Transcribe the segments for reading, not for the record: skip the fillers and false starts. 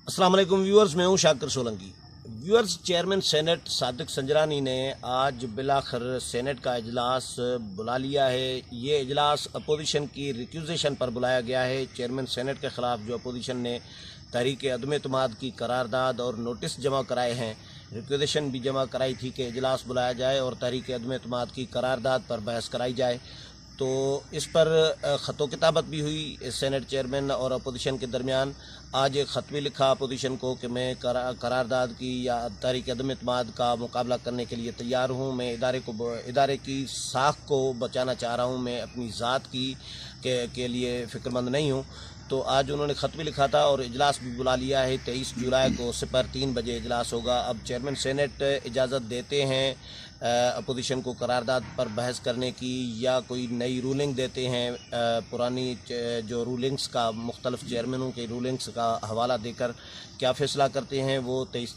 अस्सलाम वालेकुम व्यूअर्स, मैं हूं Shakir Solanki. Viewers, chairman senate Sadiq Sanjrani ने आज बिलाखिर सेनेट का इजलास बुला लिया है। ये इजलास अपोजिशन की रिक्यूजेशन पर बुलाया गया है। चेयरमैन सेनेट के ख़िलाफ़ जो अपोजिशन ने तहरीक अदम एतमाद की करारदाद और नोटिस जमा कराए हैं, रिक्यूजेशन भी जमा कराई थी कि इजलास बुलाया जाए और तहरीक अदम एतमाद की करारदाद पर बहस कराई जाए। तो इस पर ख़त किताबत भी हुई सेनेट चेयरमैन और अपोजिशन के दरमियान। आज एक ख़त भी लिखा अपोजिशन को कि मैं करारदाद की या तहरीक अदम एतमाद का मुकाबला करने के लिए तैयार हूँ। मैं इदारे की साख को बचाना चाह रहा हूँ, मैं अपनी ज़ात के लिए फ़िक्रमंद नहीं हूँ। तो आज उन्होंने ख़त भी लिखा था और इजलास भी बुला लिया है। 23 जुलाई को सिपर 3 बजे इजलास होगा। अब चेयरमैन सेनेट इजाज़त देते हैं अपोजिशन को करारदाद पर बहस करने की, या कोई नई रूलिंग देते हैं पुरानी जो रूलिंग्स का, मुख्तलिफ चेयरमैनों के रूलिंग्स का हवाला देकर क्या फ़ैसला करते हैं, वो 22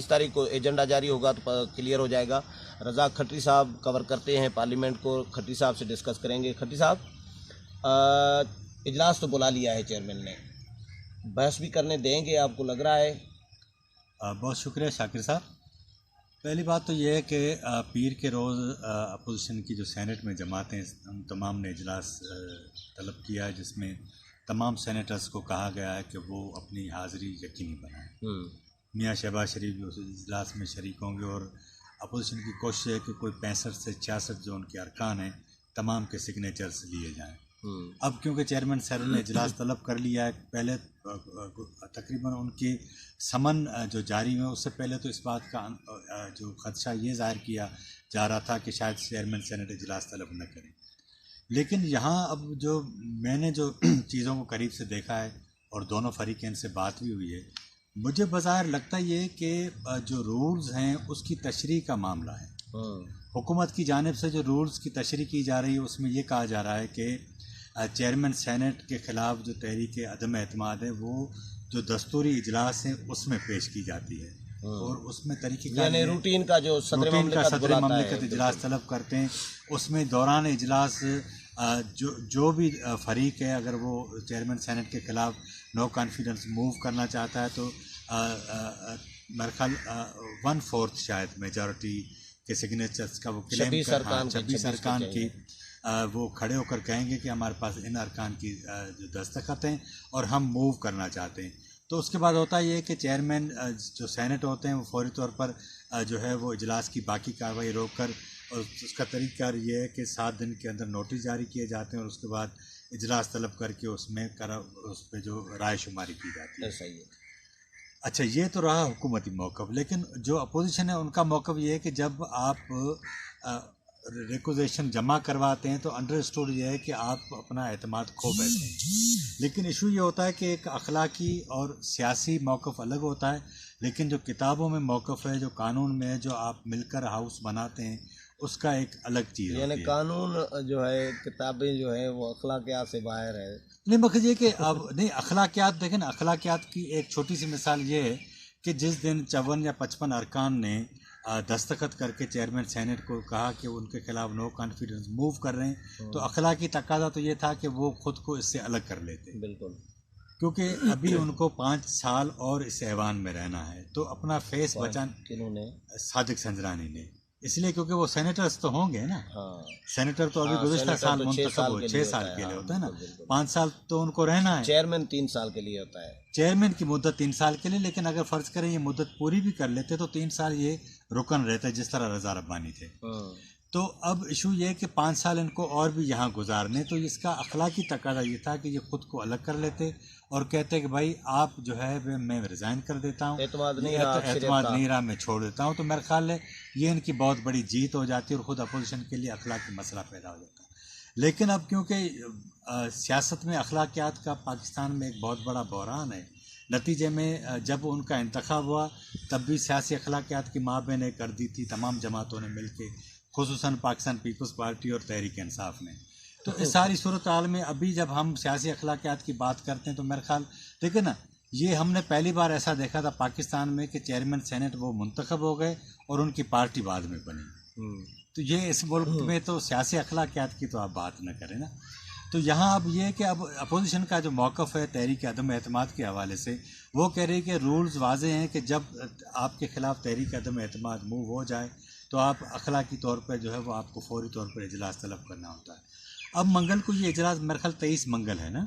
तारीख को एजेंडा जारी होगा तो क्लियर हो जाएगा। रज़ाक खट्टी साहब कवर करते हैं पार्लियामेंट को, खट्टी साहब से डिस्कस करेंगे। खट्टी साहब, इजलास तो बुला लिया है चेयरमैन ने, बहस भी करने देंगे आपको लग रहा है? बहुत शुक्रिया शाकिर साहब। पहली बात तो ये है कि पीर के रोज़ अपोजिशन की जो सेनेट में जमातें, हम तमाम ने इजलास तलब किया है, जिसमें तमाम सेनेटर्स को कहा गया है कि वो अपनी हाज़िरी यकीनी बनाएं। मियाँ शहबाज शरीफ भी उस इजलास में शरीक होंगे और अपोजिशन की कोशिश है कि कोई 65 से 66 जो उनके अरकान हैं, तमाम के सिग्नेचर्स लिए जाएँ। अब क्योंकि चेयरमैन सर ने इजलास तलब कर लिया है, पहले तकरीबन उनकी समन जो जारी हुए उससे पहले तो इस बात का जो खदशा ये ज़ाहिर किया जा रहा था कि शायद चेयरमैन सेनेट इजलास तलब न करें। लेकिन यहाँ अब जो मैंने जो चीज़ों को करीब से देखा है और दोनों फरीक़ैन से बात भी हुई है, मुझे बज़ाहिर लगता ये कि जो रूल्स हैं उसकी तशरीह का मामला है। हुकूमत की जानिब से जो रूल्स की तशरीह की जा रही है उसमें ये कहा जा रहा है कि चेयरमैन सेनेट के ख़िलाफ़ जो तहरीक अदम एतमाद है वो जो दस्तूरी इजलास है उसमें पेश की जाती है और उसमें तरीक़े रूटीन का जो सदर ममलिकत इजलास तलब करते हैं, उसमें दौरान इजलास जो भी फ़रीक है, अगर वो चेयरमैन सेनेट के ख़िलाफ़ नो कॉन्फिडेंस मूव करना चाहता है तो मेरे ख्याल 1/4 शायद मेजॉरिटी के सिग्नेचर्स का वो क्लेम 26 अरकान की वो खड़े होकर कहेंगे कि हमारे पास इन अरकान की जो दस्तखत हैं और हम मूव करना चाहते हैं। तो उसके बाद होता है ये कि चेयरमैन जो सेनेट होते हैं वो फौरी तौर पर जो है वो इजलास की बाकी कार्रवाई रोक कर, और उसका तरीका ये है कि 7 दिन के अंदर नोटिस जारी किए जाते हैं और उसके बाद इजलास तलब करके उस पर जो राय शुमारी की जाती है। सही है। अच्छा, ये तो रहा हुकूमती मौक़िफ़, लेकिन जो अपोजिशन है उनका मौक़िफ़ ये है कि जब आप रिक्वेजेशन जमा करवाते हैं तो अंडरस्टूड ये है कि आप अपना एतमाद खो बैठे हैं। लेकिन इशू ये होता है कि एक अखलाकी और सियासी मौक़िफ़ अलग होता है, लेकिन जो किताबों में मौक़िफ़ है, जो कानून में है, जो आप मिलकर हाउस बनाते हैं, उसका एक अलग चीज़ है। यानी कानून जो है, किताबें जो है वो अखलाकियात से बाहर है। नहीं, मकसद ये कि अब नहीं, अखलाकियात देखें ना, अखलाकियात की एक छोटी सी मिसाल ये है कि जिस दिन 54 या 55 अरकान ने दस्तखत करके चेयरमैन सेनेट को कहा कि उनके खिलाफ नो कॉन्फिडेंस मूव कर रहे हैं, तो अखलाकी तकाजा तो ये था कि वो खुद को इससे अलग कर लेते। बिल्कुल, क्योंकि अभी उनको 5 साल और इस ऐवान में रहना है, तो अपना फेस किन्होंने? सादिक संजरानी ने, इसलिए क्योंकि वो सेनेटर्स तो होंगे ना। सेनेटर तो अभी गुज़िश्ता साल मुंतखब हो, 6 साल के लिए होता है ना, 5 साल तो उनको रहना है। चेयरमैन 3 साल के लिए होता है, चेयरमैन की मुद्दत 3 साल के लिए, लेकिन अगर फ़र्ज़ करें ये मुद्दत पूरी भी कर लेते तो 3 साल ये रुकन रहता है, जिस तरह रज़ा रब्बानी थे। तो अब इशू ये है कि 5 साल इनको और भी यहाँ गुजारने, तो इसका अखलाकी तकाज़ा ये था कि ये ख़ुद को अलग कर लेते और कहते कि भाई आप जो है मैं रिज़ाइन कर देता हूँ, एतमाद नहीं रहा, मैं छोड़ देता हूँ। तो मेरा ख्याल है ये इनकी बहुत बड़ी जीत हो जाती है और ख़ुद अपोजिशन के लिए अखलाकी मसला पैदा हो जाता है। लेकिन अब क्योंकि सियासत में अखलाकियात का पाकिस्तान में एक बहुत बड़ा बहरान है, नतीजे में जब उनका इंतखाब हुआ तब भी सियासी अखलाकियात की माबैन कर दी थी तमाम जमातों ने मिल के, खुसूसन पाकिस्तान पीपल्स पार्टी और तहरीक इंसाफ ने। तो इस सारी सूरत हाल में अभी जब हम सियासी अखलाकियात की बात करते हैं तो मेरे ख्याल देखिए ना, ये हमने पहली बार ऐसा देखा था पाकिस्तान में कि चेयरमैन सेनेट वो मुंतखब हो गए और उनकी पार्टी बाद में बनी। तो ये इस मुल्क में तो सियासी अखलाकियात की तो आप बात न करें ना। तो यहाँ अब ये कि अब अपोजिशन का जो मौक़िफ़ है तहरीक अदम एतमाद के हवाले से, वो कह रही है कि रूल्स वाज़े हैं कि जब आपके ख़िलाफ़ तहरीक अदम एतमाद मूव हो जाए तो आप अखलाकी तौर पर जो है वो आपको फौरी तौर पर इजलास तलब करना होता है। अब मंगल को ये इजलास मेरे ख्याल 23 मंगल है ना,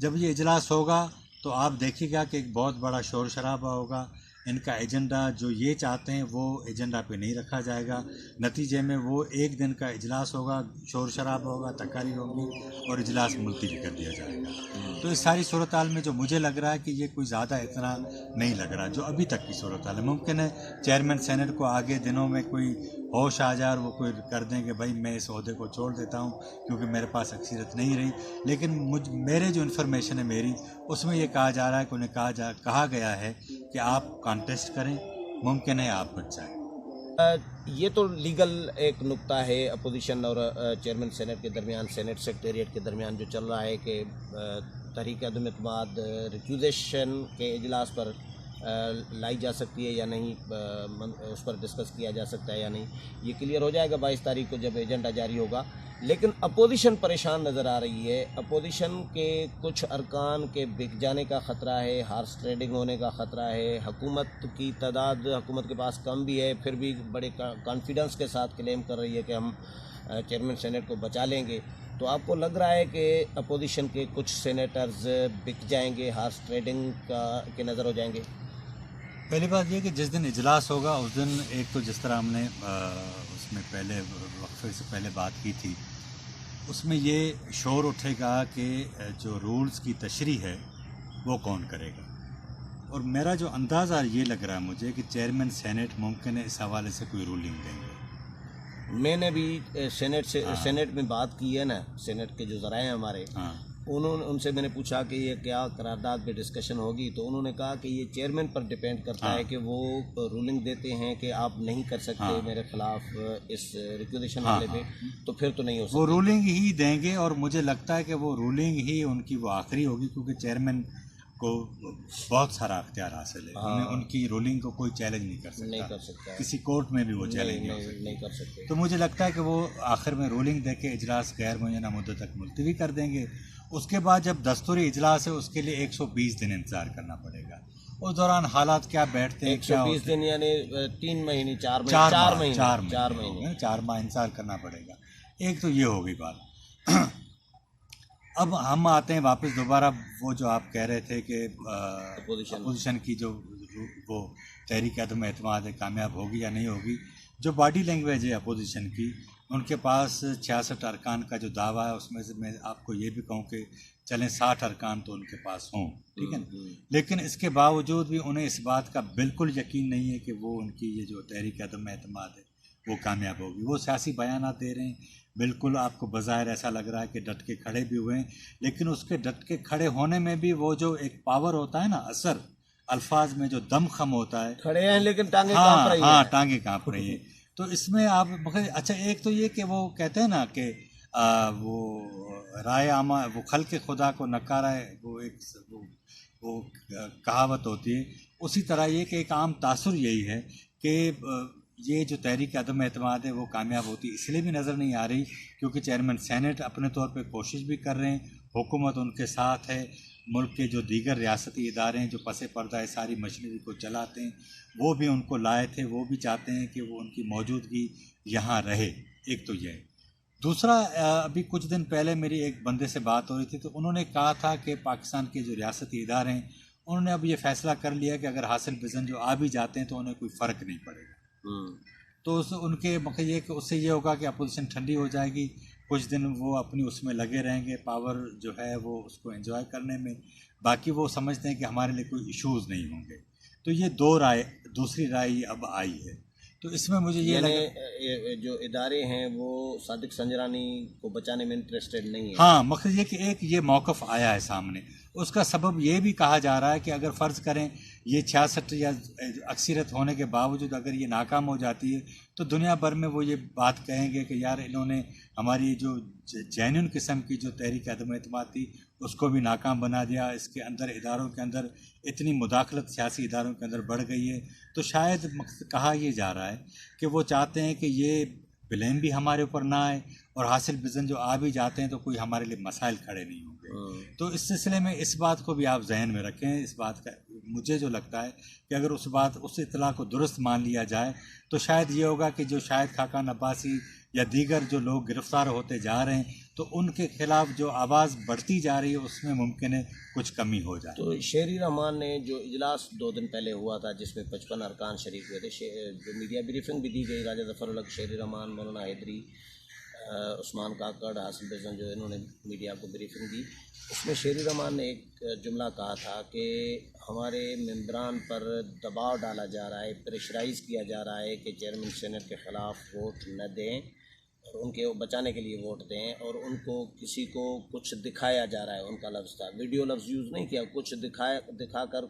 जब ये इजलास होगा तो आप देखिएगा कि एक बहुत बड़ा शोर शराबा होगा। इनका एजेंडा जो ये चाहते हैं वो एजेंडा पे नहीं रखा जाएगा। नतीजे में वो एक दिन का इजलास होगा, शोर शराबा होगा, तकारीर होंगी और इजलास मुलतवी कर दिया जाएगा। तो इस सारी सूरत हाल में जो मुझे लग रहा है कि ये कोई ज़्यादा इतना नहीं लग रहा जो अभी तक की सूरत हाल है। मुमकिन है चेयरमैन सेनेट को आगे दिनों में कोई होश आ जाए और वो कोई कर दें कि भाई मैं इस ओहदे को छोड़ देता हूँ क्योंकि मेरे पास अक्सरियत नहीं रही। लेकिन मेरे जो इन्फॉर्मेशन है मेरी, उसमें ये कहा जा रहा है कि उन्हें कहा गया है कि आप कॉन्टेस्ट करें, मुमकिन है आप बच जाएं। ये तो लीगल एक नुक्ता है अपोजिशन और चेयरमैन सेनेट के दरमियान, सेनेट सेक्रेटेरिएट के दरमियान जो चल रहा है कि तहरीक अदम एतमाद रिक्यूजेशन के इजलास पर लाई जा सकती है या नहीं, उस पर डिस्कस किया जा सकता है या नहीं, ये क्लियर हो जाएगा 22 तारीख को जब एजेंडा जारी होगा। लेकिन अपोजिशन परेशान नज़र आ रही है। अपोजिशन के कुछ अरकान के बिक जाने का ख़तरा है, हार्स ट्रेडिंग होने का ख़तरा है। हुकूमत की तादाद हुकूमत के पास कम भी है, फिर भी बड़े कॉन्फिडेंस के साथ क्लेम कर रही है कि हम चेयरमैन सेनेट को बचा लेंगे। तो आपको लग रहा है कि अपोजिशन के कुछ सेनेटर्स बिक जाएंगे, हार्स ट्रेडिंग के नज़र हो जाएंगे? पहली बात ये कि जिस दिन इजलास होगा उस दिन एक तो जिस तरह हमने उसमें पहले वक्फे से पहले बात की थी, उसमें ये शोर उठेगा कि जो रूल्स की तशरीह है वो कौन करेगा। और मेरा जो अंदाज़ा ये लग रहा है मुझे कि चेयरमैन सेनेट मुमकिन है इस हवाले से कोई रूलिंग देंगे। मैंने भी सेनेट में बात की है ना, सेनेट के जो ज़राए हैं हमारे, उनसे मैंने पूछा कि ये क्या करारदाद पे डिस्कशन होगी, तो उन्होंने कहा कि ये चेयरमैन पर डिपेंड करता है कि वो रूलिंग देते हैं कि आप नहीं कर सकते मेरे खिलाफ इस रिक्वेजेशन वाले पे, तो फिर तो नहीं हो सकता। वो रूलिंग ही देंगे और मुझे लगता है कि वो रूलिंग ही उनकी वो आखिरी होगी, क्योंकि चेयरमैन को बहुत सारा अख्तियार हासिल है। उनकी रूलिंग को कोई चैलेंज नहीं कर सकता, किसी कोर्ट में भी वो चैलेंज नहीं कर सकते। तो मुझे लगता है कि वो आखिर में रूलिंग दे के इजलास गैर मुय्यना मुद्दत तक मुलतवी कर देंगे। उसके बाद जब दस्तूरी इजलास है उसके लिए 120 दिन इंतज़ार करना पड़ेगा। उस दौरान हालात क्या बैठते हैं, 120 दिन यानी 3 महीने 4 माह इंतज़ार करना पड़ेगा। एक तो ये हो गई बात। अब हम आते हैं वापस दोबारा वो जो आप कह रहे थे कि अपोजिशन की जो वो तहरीक अदम एतमाद है कामयाब होगी या नहीं होगी। जो बॉडी लैंग्वेज है अपोजिशन की, उनके पास 66 अरकान का जो दावा है उसमें से मैं आपको ये भी कहूँ कि चलें 60 अरकान तो उनके पास हों, ठीक है, लेकिन इसके बावजूद भी उन्हें इस बात का बिल्कुल यकीन नहीं है कि वो उनकी ये जो तहरीक अदम एतमाद है वो कामयाब होगी। वो सियासी बयानात दे रहे हैं, बिल्कुल आपको बज़ाहिर ऐसा लग रहा है कि डट के खड़े भी हुए हैं, लेकिन उसके डट के खड़े होने में भी वो जो एक पावर होता है ना, असर अल्फाज में जो दमखम होता है, खड़े हैं लेकिन टांगे कांप रही हैं। टांगे कांप रही है। तो इसमें आप अच्छा, एक तो ये कि वो कहते हैं ना कि वो राय आमा वो खल के खुदा को नकारा है, वो एक वो कहावत होती है। उसी तरह ये कि एक आम तासुर यही है कि ये जो तहरीक अदम एतमाद है वो कामयाब होती इसलिए भी नज़र नहीं आ रही क्योंकि चेयरमैन सेनेट अपने तौर पे कोशिश भी कर रहे हैं, हुकूमत उनके साथ है, मुल्क के जो दीगर रियासती इदारे हैं जो पसे पर्दा है सारी मशीनरी को चलाते हैं वो भी उनको लाए थे, वो भी चाहते हैं कि वो उनकी मौजूदगी यहाँ रहे। एक तो ये। दूसरा, अभी कुछ दिन पहले मेरी एक बंदे से बात हो रही थी तो उन्होंने कहा था कि पाकिस्तान के जो रियासती इदारे हैं उन्होंने अब ये फ़ैसला कर लिया कि अगर हासिल बिज़न जो आ भी जाते हैं तो उन्हें कोई फ़र्क नहीं पड़ेगा। तो उनके मतलब ये कि उससे ये होगा कि अपोजिशन ठंडी हो जाएगी, कुछ दिन वो अपनी उसमें लगे रहेंगे, पावर जो है वो उसको एंजॉय करने में, बाकी वो समझते हैं कि हमारे लिए कोई इश्यूज़ नहीं होंगे। तो ये दूसरी राय अब आई है। तो इसमें मुझे ये लगा जो इदारे हैं वो सादिक संजरानी को बचाने में इंटरेस्टेड नहीं है। हाँ, मकसद ये कि एक ये मौक़िफ़ आया है सामने, उसका सबब ये भी कहा जा रहा है कि अगर फ़र्ज़ करें ये 66 या अक्सरियत होने के बावजूद अगर ये नाकाम हो जाती है तो दुनिया भर में वो ये बात कहेंगे कि यार इन्होंने हमारी जो जेन्युइन किस्म की जो तहरीक अदम एतमाद थी उसको भी नाकाम बना दिया, इसके अंदर इदारों के अंदर इतनी मुदाखलत सियासी इदारों के अंदर बढ़ गई है। तो शायद कहा ये जा रहा है कि वो चाहते हैं कि ये ब्लेम भी हमारे ऊपर ना आए, और हासिल विज़न जो आ भी जाते हैं तो कोई हमारे लिए मसाइल खड़े नहीं होंगे। तो इस सिलसिले में इस बात को भी आप जहन में रखें। इस बात का मुझे जो लगता है कि अगर उस इत्तला को दुरुस्त मान लिया जाए तो शायद ये होगा कि जो शाहिद खाकान अब्बासी या दीगर जो लोग गिरफ़्तार होते जा रहे हैं तो उनके खिलाफ जो आवाज़ बढ़ती जा रही है उसमें मुमकिन है कुछ कमी हो जाए। तो शेरी रहमान ने जो इजलास 2 दिन पहले हुआ था जिसमें 55 अरकान शरीक हुए थे, जो मीडिया ब्रीफिंग भी दी गई, राजा ज़फ़र उल हक, शेरी रहमान, मौलाना हैदरी, उस्मान काकड़, हासिल बेज़न, जो इन्होंने मीडिया को ब्रीफिंग दी, उसमें शेरी रहमान ने एक जुमला कहा था कि हमारे मेंबरान पर दबाव डाला जा रहा है, प्रेशराइज़ किया जा रहा है कि चेयरमैन सेनेट के ख़िलाफ़ वोट न दें और उनके बचाने के लिए वोट दें, और उनको किसी को कुछ दिखाया जा रहा है, उनका लफ्ज़ था, वीडियो लफ्ज़ यूज़ नहीं किया, कुछ दिखाकर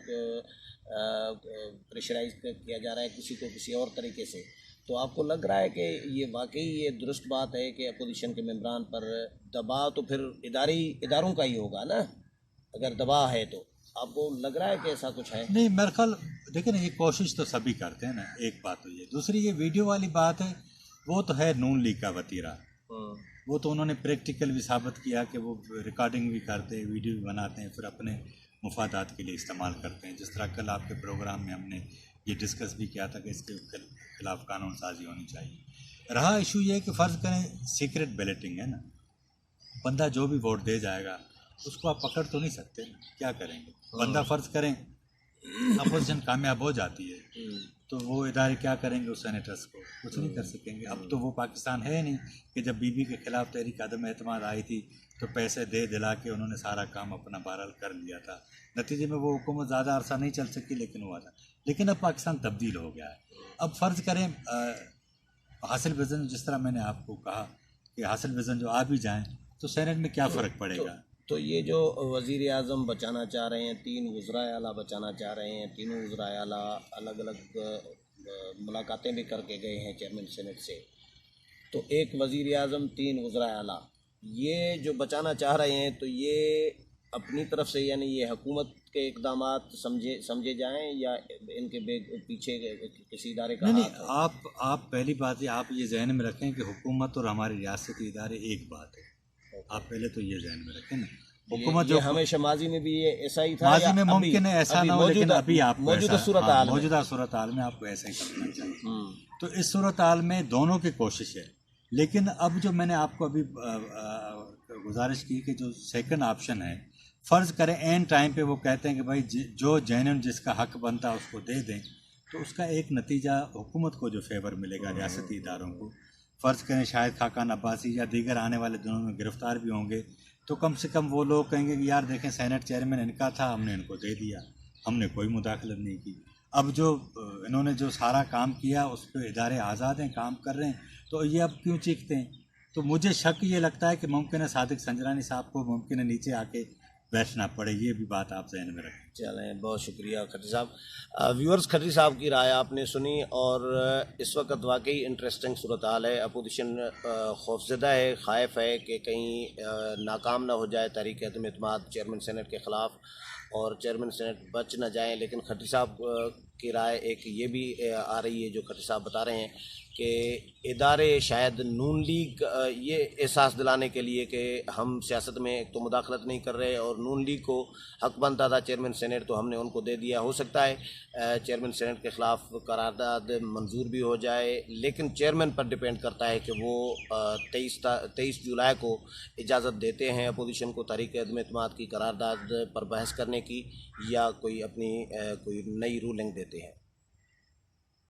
प्रेशराइज किया जा रहा है किसी को किसी और तरीके से। तो आपको लग रहा है कि ये वाकई ये दुरुस्त बात है कि अपोजिशन के मेंबरान पर दबाव तो फिर इदारों का ही होगा ना, अगर दबाव है तो आपको लग रहा है कि ऐसा कुछ है? नहीं, मेरे ख्याल देखिए ना, ये कोशिश तो सभी करते हैं ना, एक बात तो ये। दूसरी ये वीडियो वाली बात है, वो तो है नून लीग का वतीरा। वो तो उन्होंने प्रैक्टिकल भी साबित किया कि वो रिकॉर्डिंग भी करते हैं, वीडियो भी बनाते हैं, फिर अपने मुफादात के लिए इस्तेमाल करते हैं। जिस तरह कल आपके प्रोग्राम में हमने ये डिस्कस भी किया था कि इसके खिलाफ कानून साजी होनी चाहिए। रहा इशू ये कि फ़र्ज़ करें सीक्रेट बैलेटिंग है ना, बंदा जो भी वोट दे जाएगा उसको आप पकड़ तो नहीं सकते, क्या करेंगे? बंदा फ़र्ज़ करें अपोजिशन कामयाब हो जाती है तो वो इदारे क्या करेंगे? उस सेनेटर्स को कुछ नहीं कर सकेंगे। अब तो वो पाकिस्तान है नहीं कि जब बीबी के ख़िलाफ़ तहरीक अदम एतमाद आई थी तो पैसे दे दिला के उन्होंने सारा काम अपना बहरहाल कर लिया था। नतीजे में वो हुकूमत ज़्यादा अरसा नहीं चल सकी, लेकिन हुआ था। लेकिन अब पाकिस्तान तब्दील हो गया है। अब फ़र्ज़ करें हासिल विज़न, जिस तरह मैंने आपको कहा कि हासिल विज़न जो आ भी जाएँ तो सेनेट में क्या फ़र्क पड़ेगा? तो ये जो वज़ीर आज़म बचाना चाह रहे हैं, 3 वज़राए आला बचाना चाह रहे हैं, तीनों वज़राए आला अलग अलग मुलाकातें भी करके गए हैं चेयरमैन सेनेट से, तो एक वज़ीर आज़म 3 वज़राए आला ये जो बचाना चाह रहे हैं, तो ये अपनी तरफ से यानी ये हुकूमत के इक़दामात समझे जाएं या इनके पीछे किसी इदारे का नहीं, हाथ है? आप पहली बात है, आप ये जहन में रखें कि हुकूमत और हमारे रियासती इदारे एक बात है। आप पहले तो ये जहन में रखें ना। हुकूमत जो हमेशा माजी में भी ये ऐसा ही था, माजी में मुमकिन है ऐसा ना हो, लेकिन अभी आप मौजूदा सूरत हाल मौजूदा सूरत हाल में आपको ऐसा ही करना चाहिए। तो इस सूरत हाल में दोनों की कोशिश है, लेकिन अब जो मैंने आपको अभी गुजारिश की कि जो सेकंड ऑप्शन है, फ़र्ज़ करें एन टाइम पे वो कहते हैं कि भाई जो जेन्युइन जिसका हक बनता है उसको दे दें, तो उसका एक नतीजा हुकूमत को जो फेवर मिलेगा रियासती इदारों को, फ़र्ज़ करें शाहिद खाकान अब्बासी या दीगर आने वाले दिनों में गिरफ़्तार भी होंगे, तो कम से कम वो लोग कहेंगे कि यार देखें सेनेट चेयरमैन इनका था, हमने इनको दे दिया, हमने कोई मुदाखलत नहीं की। अब जो इन्होंने जो सारा काम किया उस पर इदारे आज़ाद हैं, काम कर रहे हैं, तो ये अब क्यों चीखते हैं? तो मुझे शक ये लगता है कि मुमकिन है सादिक संजरानी साहब को मुमकिन है नीचे आके बैठना पड़े। ये भी बात आप जहन में रखें। चलें, बहुत शुक्रिया खत्री साहब। व्यूअर्स, खत्री साहब की राय आपने सुनी और इस वक्त वाकई इंटरेस्टिंग सूरत हाल है। अपोजिशन खौफज़दा है, ख़ाइफ है कि कहीं नाकाम ना हो जाए तहरीक अदम एतमाद चेयरमैन सेनेट के ख़िलाफ़ और चेयरमैन सेनेट बच न जाएँ। लेकिन खत्री साहब की राय एक ये भी आ रही है जो खत्री साहब बता रहे हैं कि इदारे शायद नून लीग ये एहसास दिलाने के लिए कि हम सियासत में एक तो मुदाखलत नहीं कर रहे और नून लीग को हक बनता था चेयरमैन सेनेट, तो हमने उनको दे दिया। हो सकता है चेयरमैन सेनेट के ख़िलाफ़ करारदाद मंजूर भी हो जाए, लेकिन चेयरमैन पर डिपेंड करता है कि वो 23 जुलाई को इजाज़त देते हैं अपोजिशन को तहरीक अदम एतमाद की करारदाद पर बहस करने की या कोई अपनी कोई नई रूलिंग देते हैं।